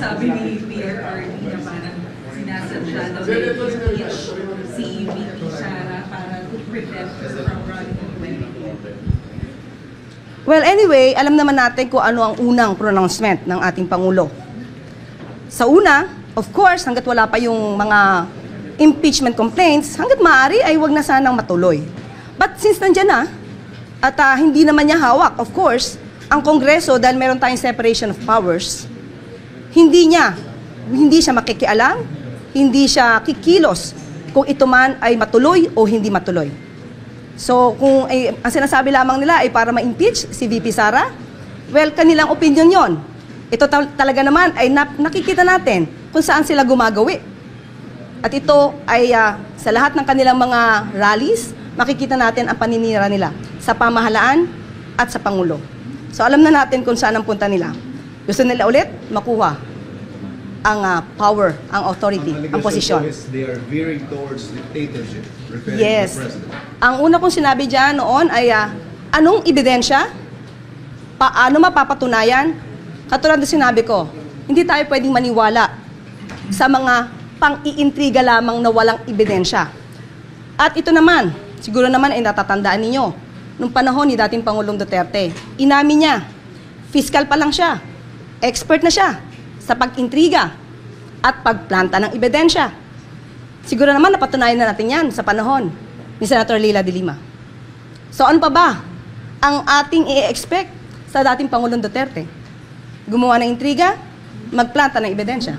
sabi ni PRRD na parang sinasadya daw na si VP Sara para to prevent her from running in 2020. Well, anyway, alam naman natin kung ano ang unang pronouncement ng ating Pangulo. Sa una, of course, hanggat wala pa yung mga impeachment complaints, hanggat maaari ay wag na sanang matuloy. But since nandyan na, at hindi naman niya hawak, of course, ang Kongreso, dahil meron tayong separation of powers, hindi siya makikialam, hindi siya kikilos kung ito man ay matuloy o hindi matuloy. So, kung ang sinasabi lamang nila ay para ma-impeach si VP Sara, well, kanilang opinion yon. Ito talaga naman ay nakikita natin kung saan sila gumagawi. At ito ay sa lahat ng kanilang mga rallies, makikita natin ang paninira nila sa pamahalaan at sa Pangulo. So alam na natin kung saan ang punta nila. Gusto nila ulit makuha ang power, ang authority, ang posisyon. They are veering towards dictatorship. Yes. Ang una kong sinabi dyan noon ay anong ebidensya? Paano mapapatunayan? Katulad na sinabi ko, hindi tayo pwedeng maniwala sa mga pang-iintriga lamang na walang ebidensya. At ito naman, siguro naman ay natatandaan ninyo, nung panahon ni dating Pangulong Duterte, inamin niya, fiscal pa lang siya, expert na siya sa pag-intriga at pagplanta ng ebidensya. Siguro naman napatunayan na natin yan sa panahon ni Senator Leila de Lima. So ano pa ba ang ating i-expect sa dating Pangulong Duterte? Gumawa ng intriga, magplanta ng ebidensya.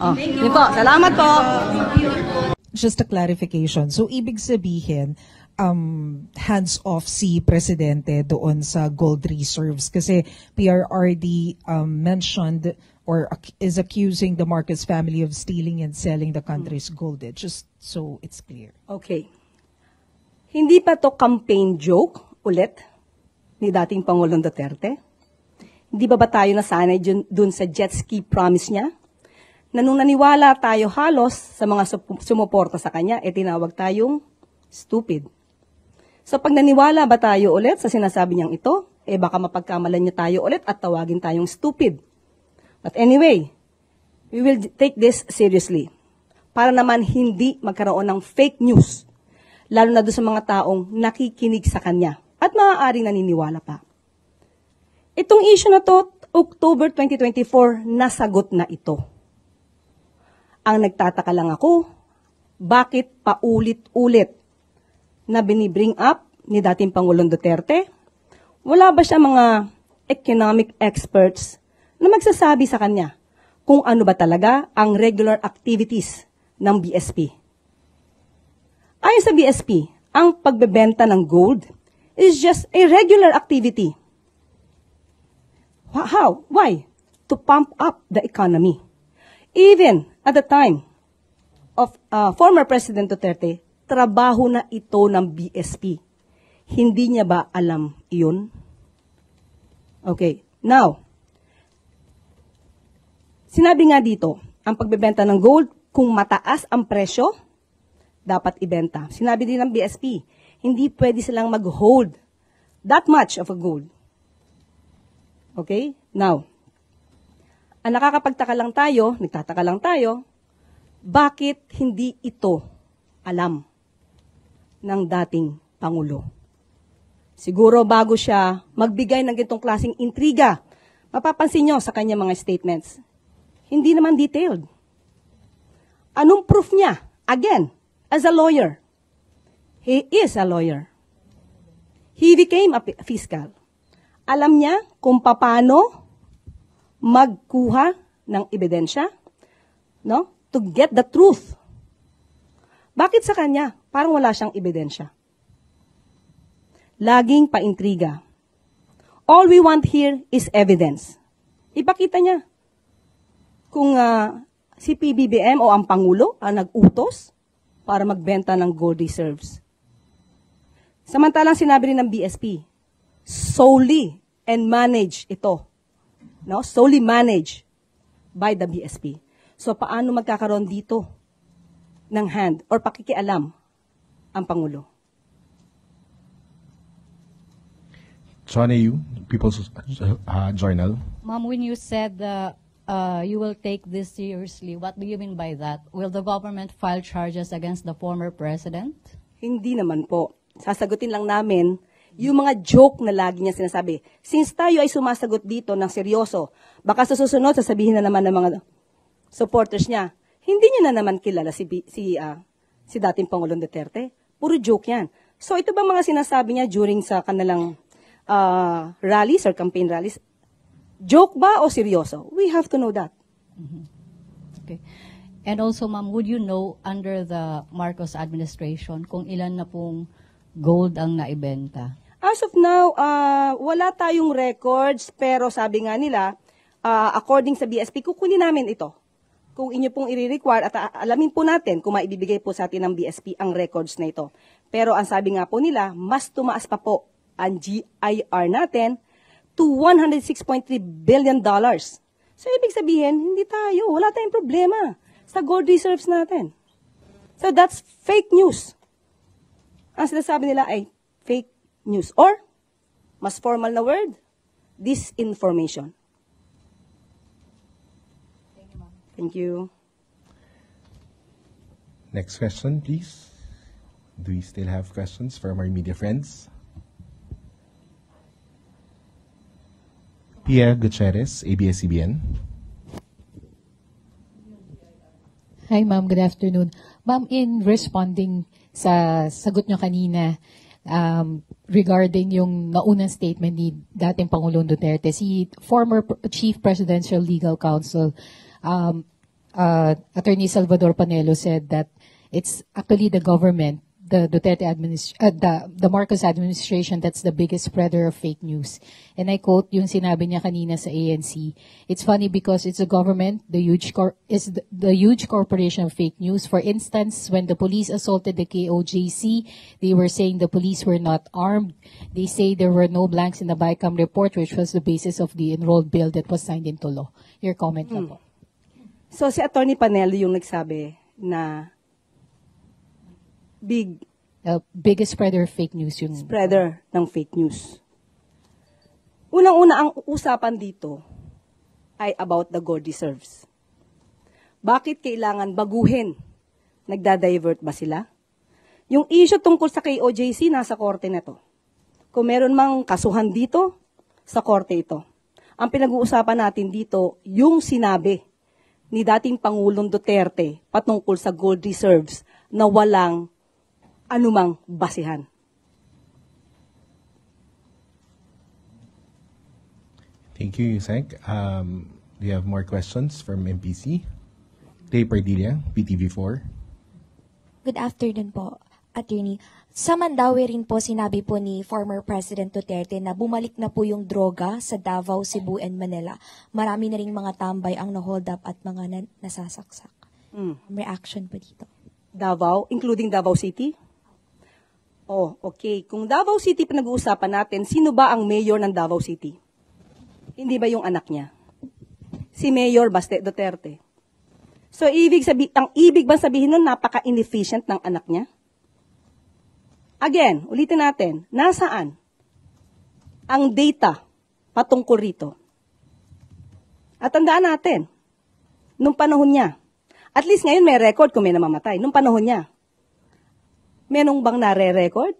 Oh, yun po. Salamat po. Just a clarification. So, ibig sabihin, hands-off si Presidente doon sa gold reserves kasi PRRD mentioned or is accusing the Marcos family of stealing and selling the country's gold. Just so it's clear. Okay. Hindi pa to campaign joke ulit ni dating Pangulong Duterte? Hindi ba tayo nasanay dun sa jet ski promise niya? Na nung naniwala tayo halos sa mga sumuporta sa kanya, tinawag tayong stupid. So pag naniwala ba tayo ulit sa sinasabi niyang ito, baka mapagkamalan niya tayo ulit at tawagin tayong stupid. But anyway, we will take this seriously. Para naman hindi magkaroon ng fake news, lalo na doon sa mga taong nakikinig sa kanya at maaaring naniniwala pa. Itong issue na to, October 2024, nasagot na ito. Ang nagtataka lang ako, bakit paulit-ulit na binibring up ni dating Pangulong Duterte? Wala ba siya mga economic experts na magsasabi sa kanya kung ano ba talaga ang regular activities ng BSP? Ayon sa BSP, ang pagbebenta ng gold is just a regular activity. How? Why? To pump up the economy. Even at the time of former President Duterte, trabaho na ito ng BSP. Hindi niya ba alam iyon? Okay, now, sinabi nga dito, ang pagbebenta ng gold, kung mataas ang presyo, dapat ibenta. Sinabi din ng BSP, hindi pwede silang mag-hold that much of a gold. Okay? Now, ang nagtataka lang tayo, bakit hindi ito alam ng dating Pangulo? Siguro bago siya magbigay ng ganitong klaseng intriga, mapapansin nyo sa kanya mga statements, hindi naman detailed. Anong proof niya? Again, as a lawyer. He is a lawyer. He became a fiscal. Alam niya kung paano magkuha ng ebidensya, no? To get the truth. Bakit sa kanya? Parang wala siyang ebidensya. Laging paintriga. All we want here is evidence. Ipakita niya kung si PBBM o ang Pangulo ang nag-utos para magbenta ng gold reserves. Samantalang sinabi rin ng BSP, solely and manage ito. No? Solely managed by the BSP. So paano magkakaroon dito ng hand or pakikialam ang Pangulo? Sonny Yu, People's Journal. Ma'am, when you said you will take this seriously. What do you mean by that? Will the government file charges against the former president? Hindi naman po. Sasagutin lang namin yung mga joke na lagi niya sinasabi. Since tayo ay sumasagot dito ng seryoso, baka sa susunod sasabihin na naman ng mga supporters niya, hindi niya na naman kilala si dating Pangulong Duterte. Puro joke yan. So ito ba mga sinasabi niya during sa kanilang rallies or campaign rallies? Joke ba o seryoso? We have to know that. Okay. And also, ma'am, would you know under the Marcos administration kung ilan na pong gold ang naibenta? As of now, wala tayong records, pero sabi nga nila, according sa BSP, kukunin namin ito. Kung inyo pong i-require at alamin po natin kung maibibigay po sa atin ng BSP ang records na ito. Pero ang sabi nga po nila, mas tumaas pa po ang GIR natin to $106.3 billion. So, ibig sabihin, hindi tayo, wala tayong problema sa gold reserves natin. So, that's fake news. Ang sinasabi nila ay fake news. Or, mas formal na word, disinformation. Thank you. Next question, please. Do we still have questions from our media friends? Pia Gutierrez, ABS-CBN. Hi, ma'am. Good afternoon. Ma'am, in responding sa sagot nyo kanina regarding yung naunang statement ni dating Pangulong Duterte, si former Chief Presidential Legal Counsel, Attorney Salvador Panelo, said that it's actually the government, the Duterte the Marcos administration that's the biggest spreader of fake news. And I quote yung sinabi niya kanina sa ANC. It's funny because it's the government, the huge corporation of fake news. For instance, when the police assaulted the KOJC, they were saying the police were not armed. They say there were no blanks in the BICAM report, which was the basis of the enrolled bill that was signed into law. Your comment na po. So, si Attorney Panelo yung nagsabi na biggest spreader of fake news yung spreader ng fake news. Unang-una, ang usapan dito ay about the gold reserves. Bakit kailangan baguhin? Nagda-divert ba sila? Yung issue tungkol sa KOJC, nasa korte na to. Kung meron mang kasuhan dito, sa korte ito. Ang pinag-uusapan natin dito, yung sinabi ni dating Pangulong Duterte patungkol sa gold reserves na walang anumang basihan. Thank you, Yusek. Do you have more questions from MPC? Tay Pardilla, PTV4. Good afternoon po, Attorney. Sa Mandaue rin po sinabi po ni former President Duterte na bumalik na po yung droga sa Davao, Cebu, and Manila. Marami na rin mga tambay ang na-hold up at mga nasasaksak. Reaction po dito. Davao, including Davao City? Oh, okay. Kung Davao City pinag-uusapan natin, sino ba ang mayor ng Davao City? Hindi ba yung anak niya? Si Mayor Baste Duterte. So, ang ibig bang sabihin nun, napaka-inefficient ng anak niya? Again, ulitin natin, nasaan ang data patungkol rito? At tandaan natin, nung panahon niya, at least ngayon may record kung may namamatay, nung panahon niya, menong bang nare-record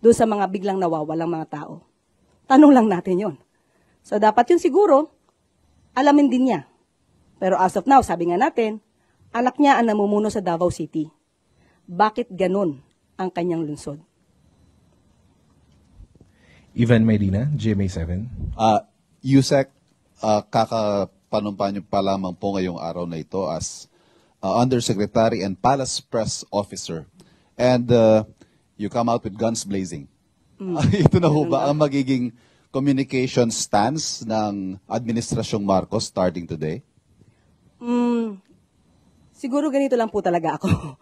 doon sa mga biglang nawawalang mga tao? Tanong lang natin yon. So, dapat yun siguro, alamin din niya. Pero as of now, sabi nga natin, anak niya ang namumuno sa Davao City. Bakit ganun ang kanyang lungsod? Ivan Medina, GMA7. Yusek, kakapanumpa niyo pa lamang po ngayong araw na ito as Undersecretary and Palace Press Officer. And you come out with guns blazing. Ito na ho ba ang magiging communication stance ng Administrasyong Marcos starting today? Siguro ganito lang po talaga ako.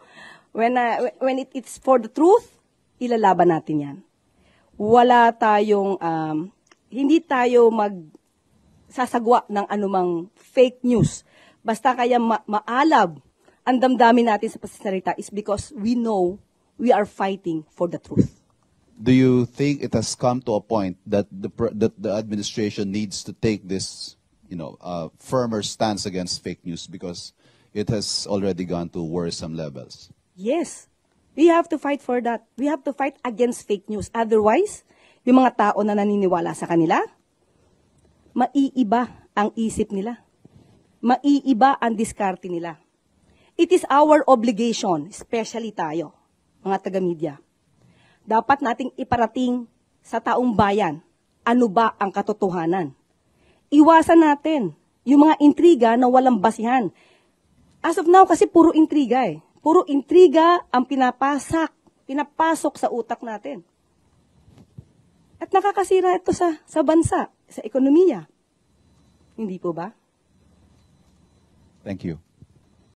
When it's for the truth, ilalaban natin yan. Wala tayong, hindi tayo magsasagwa ng anumang fake news. Basta kaya maalab ang damdamin natin sa pasasalita is because we know we are fighting for the truth. Do you think it has come to a point that the administration needs to take this firmer stance against fake news because it has already gone to worrisome levels. Yes. We have to fight for that. We have to fight against fake news. Otherwise, yung mga tao na naniniwala sa kanila, maiiba ang isip nila. Maiiba ang diskarte nila. It is our obligation, especially tayo, mga taga-media. Dapat nating iparating sa taong bayan, ano ba ang katotohanan. Iwasan natin yung mga intriga na walang basihan. As of now, kasi puro intriga eh. Puro intriga ang pinapasok sa utak natin. At nakakasira ito sa bansa, sa ekonomiya. Hindi po ba? Thank you.